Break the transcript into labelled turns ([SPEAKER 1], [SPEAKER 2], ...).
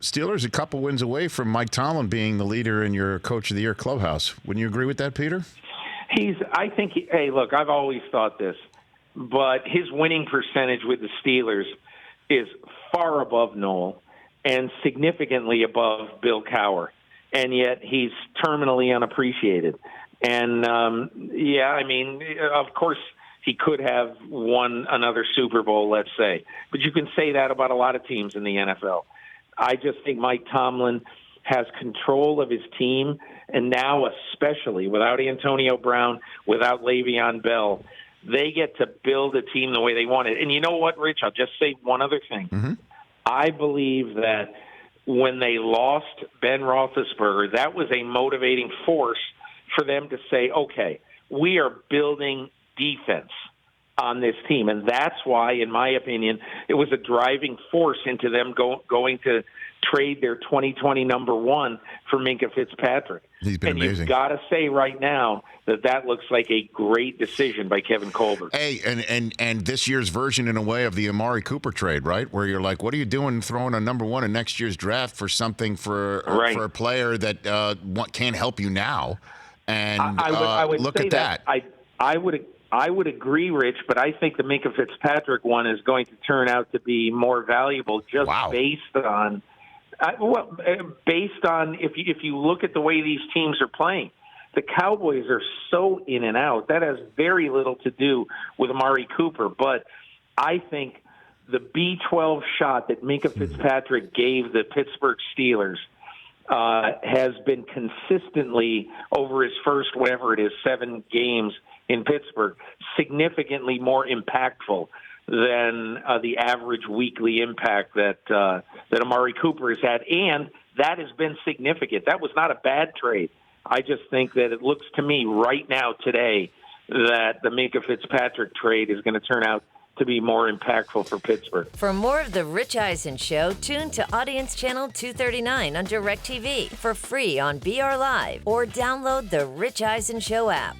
[SPEAKER 1] Steelers a couple wins away from Mike Tomlin being the leader in your Coach of the Year clubhouse. Wouldn't you agree with that, Peter?
[SPEAKER 2] Hey, look, I've always thought this, but his winning percentage with the Steelers is far above Noel and significantly above Bill Cowher, and yet he's terminally unappreciated. And, of course, he could have won another Super Bowl, let's say. But you can say that about a lot of teams in the NFL. I just think Mike Tomlin has control of his team, and now especially without Antonio Brown, without Le'Veon Bell, they get to build a team the way they want it. And you know what, Rich? I'll just say one other thing.
[SPEAKER 1] Mm-hmm.
[SPEAKER 2] I believe that when they lost Ben Roethlisberger, that was a motivating force for them to say, okay, we are building defense on this team. And that's why, in my opinion, it was a driving force into them going to trade their 2020 number one for Minkah Fitzpatrick.
[SPEAKER 1] He's been amazing.
[SPEAKER 2] You've got to say right now that looks like a great decision by Kevin Colbert.
[SPEAKER 1] Hey, and this year's version, in a way, of the Amari Cooper trade, right? Where you're like, what are you doing throwing a number one in next year's draft for something for a player that can't help you now? And
[SPEAKER 2] I would
[SPEAKER 1] look
[SPEAKER 2] say
[SPEAKER 1] at that.
[SPEAKER 2] I would agree, Rich, but I think the Minkah Fitzpatrick one is going to turn out to be more valuable based on if you look at the way these teams are playing. The Cowboys are so in and out. That has very little to do with Amari Cooper, but I think the B12 shot that Minkah Fitzpatrick gave the Pittsburgh Steelers has been consistently, over his first, 7 games in Pittsburgh, significantly more impactful than the average weekly impact that Amari Cooper has had. And that has been significant. That was not a bad trade. I just think that it looks to me right now today that the Minkah Fitzpatrick trade is going to turn out to be more impactful for Pittsburgh.
[SPEAKER 3] For more of The Rich Eisen Show, tune to Audience Channel 239 on DirecTV for free on BR Live or download the Rich Eisen Show app.